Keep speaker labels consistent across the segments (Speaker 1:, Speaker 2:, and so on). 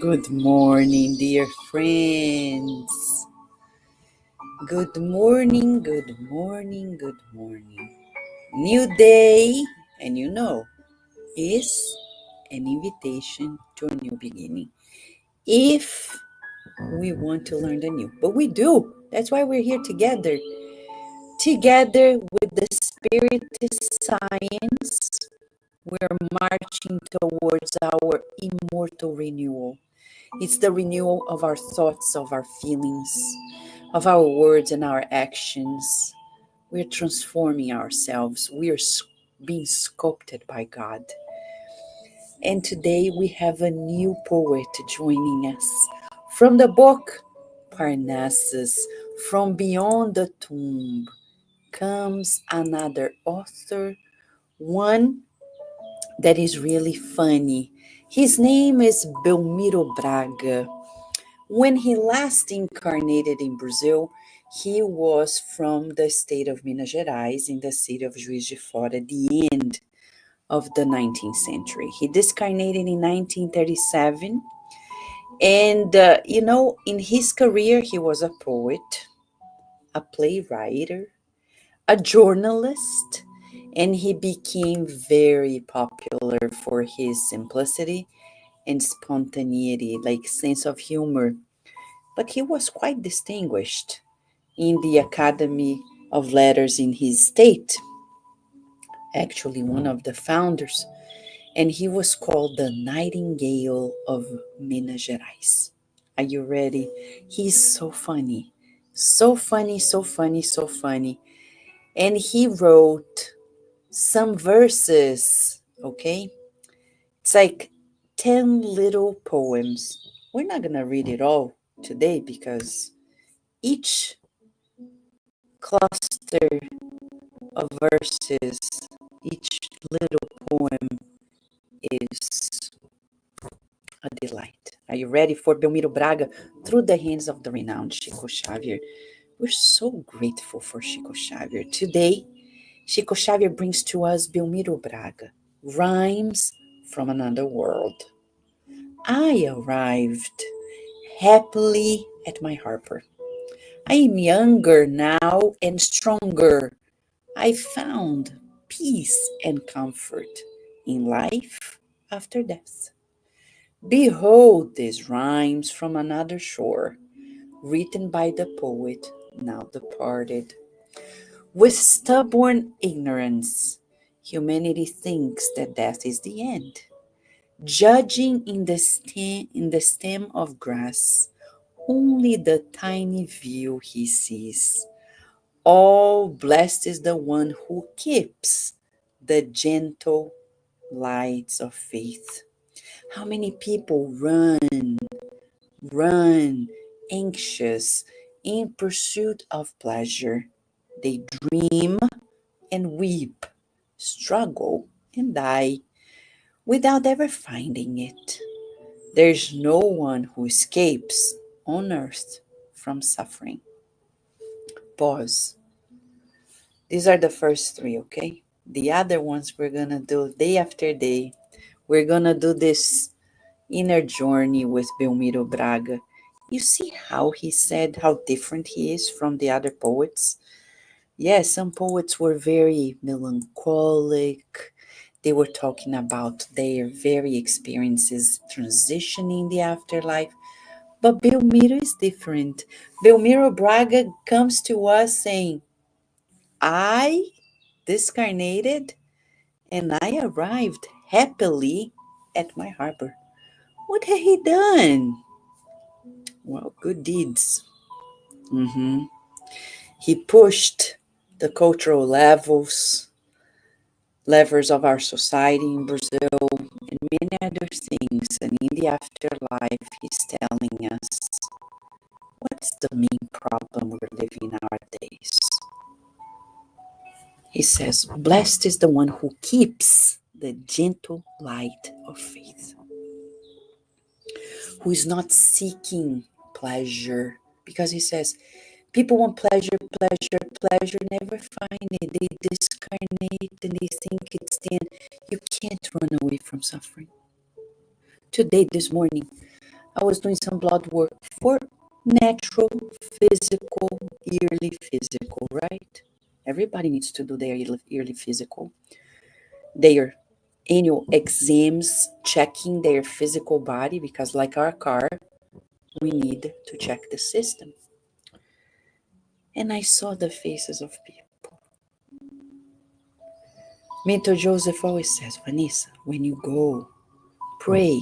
Speaker 1: Good morning, dear friends. Good morning, good morning, good morning. New day, and is an invitation to a new beginning. If we want to learn the new, but we do. That's why we're here together. Together with the Spirit Science, we're marching towards our immortal renewal. It's the renewal of our thoughts, of our feelings, of our words and our actions. We're transforming ourselves. We are being sculpted by God. And today we have a new poet joining us from the book Parnassus, from Beyond the Tomb, comes another author, one that is really funny. His name is Belmiro Braga. When he last incarnated in Brazil, he was from the state of Minas Gerais in the city of Juiz de Fora at the end of the 19th century. He discarnated in 1937. And, in his career, he was a poet, a playwright, a journalist, and he became very popular for his simplicity and spontaneity, like sense of humor. But he was quite distinguished in the Academy of Letters in his state, actually one of the founders, and he was called the Nightingale of Minas Gerais. Are you ready? He's so funny, so funny, so funny, so funny. And he wrote some verses, okay? It's like 10 little poems. We're not going to read it all today because each cluster of verses, each little poem is a delight. Are you ready for Belmiro Braga through the hands of the renowned Chico Xavier? We're so grateful for Chico Xavier. Today, Chico Xavier brings to us Belmiro Braga, rhymes from another world. I arrived happily at my harbor. I am younger now and stronger. I found peace and comfort in life after death. Behold these rhymes from another shore, written by the poet now departed. With stubborn ignorance, humanity thinks that death is the end. Judging in the stem of grass, only the tiny view he sees. All blessed is the one who keeps the gentle lights of faith. How many people run, anxious, in pursuit of pleasure? They dream and weep, struggle and die without ever finding it. There's no one who escapes on earth from suffering. Pause. These are the first three, okay? The other ones we're gonna do day after day. We're gonna do this inner journey with Belmiro Braga. You see how he said how different he is from the other poets? Yes, some poets were very melancholic. They were talking about their very experiences transitioning the afterlife. But Belmiro is different. Belmiro Braga comes to us saying, I discarnated and I arrived happily at my harbor. What had he done? Well, good deeds. He pushed the cultural levers of our society in Brazil, and many other things. And in the afterlife, he's telling us what's the main problem we're living nowadays. He says, blessed is the one who keeps the gentle light of faith, who is not seeking pleasure, because he says, people want pleasure, never find it. They discarnate and they think it's the end. You can't run away from suffering. Today, this morning, I was doing some blood work for natural, physical, yearly physical, right? Everybody needs to do their yearly physical, their annual exams, checking their physical body, because like our car, we need to check the system. And I saw the faces of people. Mentor Joseph always says, Vanessa, when you go, pray.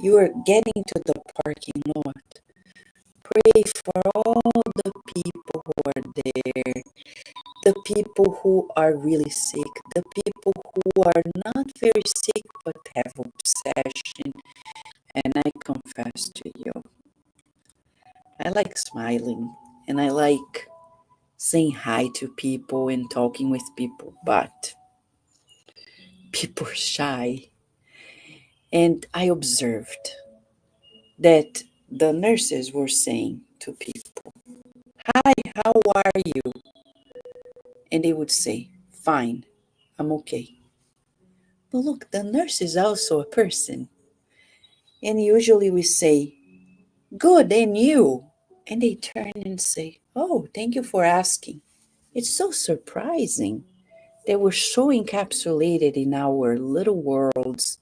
Speaker 1: You are getting to the parking lot. Pray for all the people who are there, the people who are really sick, the people who are not very sick but have obsession. And I confess to you, I like smiling and I like saying hi to people and talking with people, but people are shy. And I observed that the nurses were saying to people, hi, how are you? And they would say, fine, I'm okay. But look, the nurse is also a person. And usually we say, good, and you? And they turn and say, oh, thank you for asking. It's so surprising that we're so encapsulated in our little worlds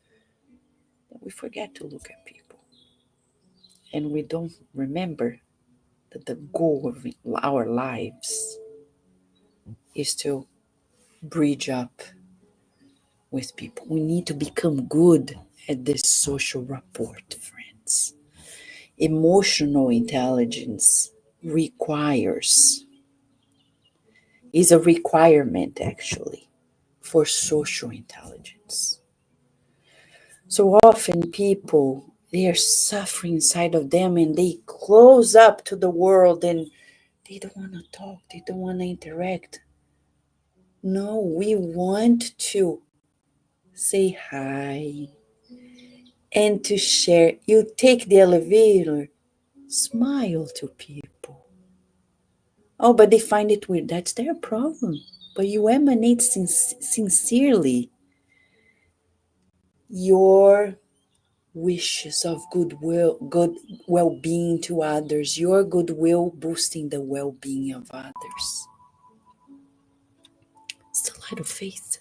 Speaker 1: that we forget to look at people. And we don't remember that the goal of our lives is to bridge up with people. We need to become good at this social rapport, friends. Emotional intelligence requires, is a requirement actually for social intelligence. So often people, they are suffering inside of them and they close up to the world and they don't want to talk, they don't want to interact. No, we want to say hi and to share. You take the elevator, smile to people. Oh, but they find it weird. That's their problem. But you emanate sincerely your wishes of goodwill, good well-being to others, your goodwill boosting the well-being of others. It's the light of faith.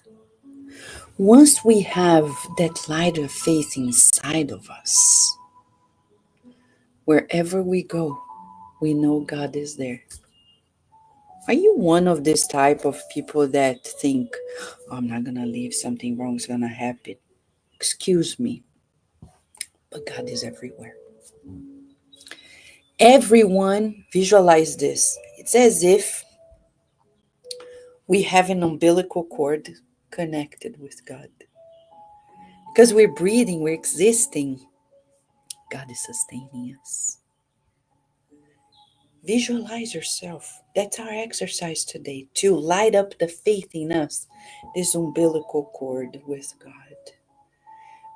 Speaker 1: Once we have that light of faith inside of us, wherever we go, we know God is there. Are you one of this type of people that think, oh, I'm not going to leave, something wrong is going to happen? Excuse me, but God is everywhere. Everyone, visualize this. It's as if we have an umbilical cord connected with God. Because we're breathing, we're existing, God is sustaining us. Visualize yourself. That's our exercise today, to light up the faith in us, this umbilical cord with God.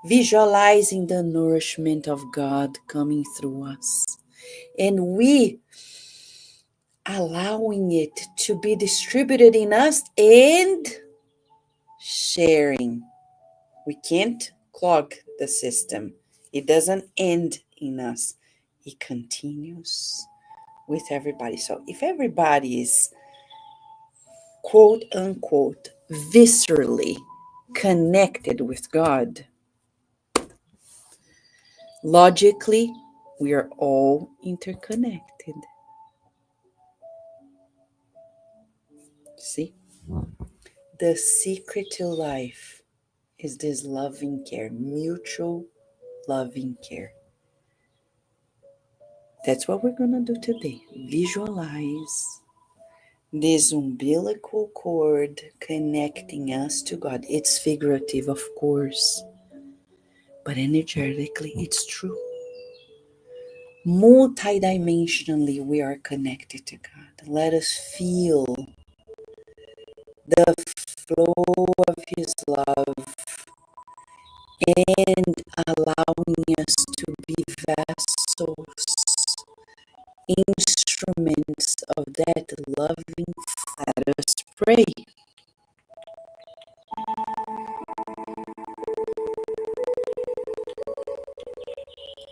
Speaker 1: Visualizing the nourishment of God coming through us. And we allowing it to be distributed in us and sharing. We can't clog the system. It doesn't end in us. It continues with everybody. So if everybody is quote unquote viscerally connected with God, logically, we are all interconnected. See? The secret to life is this loving care, mutual loving care. That's what we're going to do today. Visualize this umbilical cord connecting us to God. It's figurative, of course, but energetically, it's true. Multidimensionally, we are connected to God. Let us feel the flow of His love and allowing us to be vessels, instruments of that loving. Let us pray.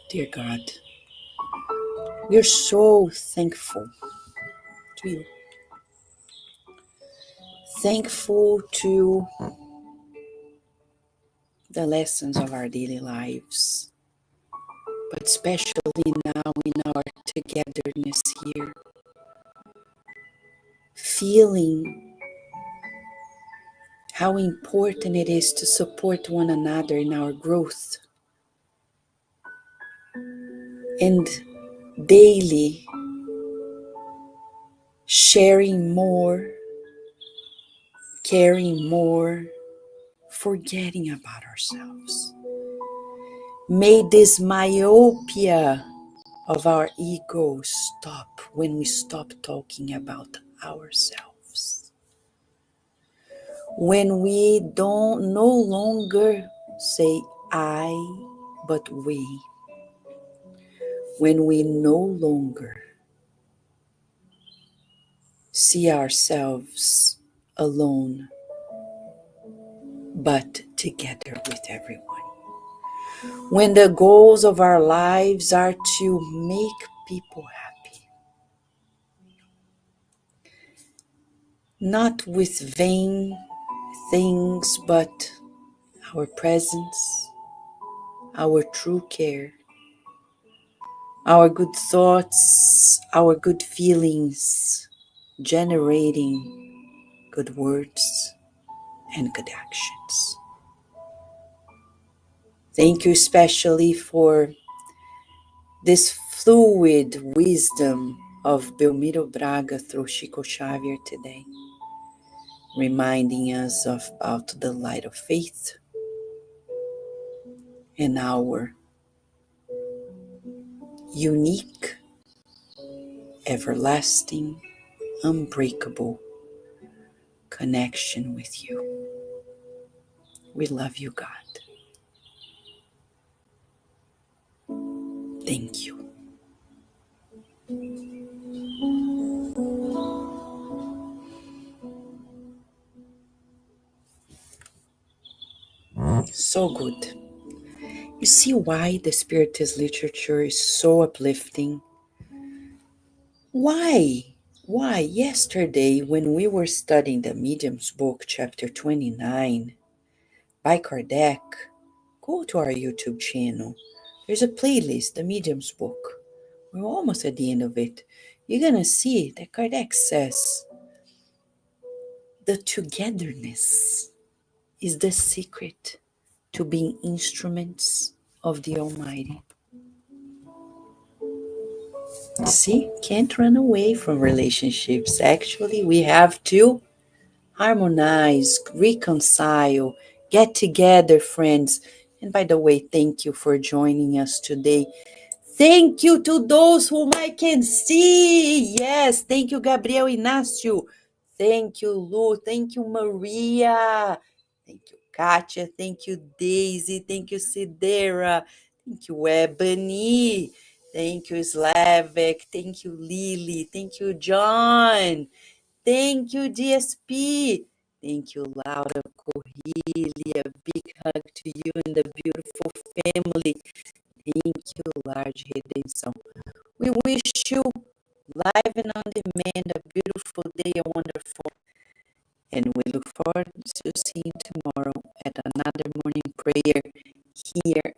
Speaker 1: Dear God, We're so thankful to you. Thankful to the lessons of our daily lives, but especially now in our togetherness here, feeling how important it is to support one another in our growth and daily sharing more, caring more, forgetting about ourselves. May this myopia of our ego stop when we stop talking about ourselves. When we don't no longer say I, but we. When we no longer see ourselves alone, but together with everyone. When the goals of our lives are to make people happy, not with vain things, but our presence, our true care, our good thoughts, our good feelings, generating good words and good actions. Thank you especially for this fluid wisdom of Belmiro Braga through Chico Xavier today, reminding us about the light of faith and our unique, everlasting, unbreakable connection with you. We love you, God. Thank you. So good. You see why the Spiritist literature is so uplifting? Why? Why? Yesterday, when we were studying the Medium's book, chapter 29, by Kardec, go to our YouTube channel. There's a playlist, the Medium's book. We're almost at the end of it. You're going to see that Kardec says the togetherness is the secret to being instruments of the Almighty. See, can't run away from relationships. Actually, we have to harmonize, reconcile, get together, friends. And by the way, thank you for joining us today. Thank you to those whom I can see. Yes, thank you, Gabriel Inácio. Thank you, Lu. Thank you, Maria. Thank you, Katia. Thank you, Daisy. Thank you, Sidera. Thank you, Ebony. Thank you, Slavik. Thank you, Lily. Thank you, John. Thank you, DSP. Thank you, Laura Corrilli. A big hug to you and the beautiful family. Thank you, Large Redenção. We wish you live and on demand a beautiful day, a wonderful, and we look forward to seeing you tomorrow at another morning prayer here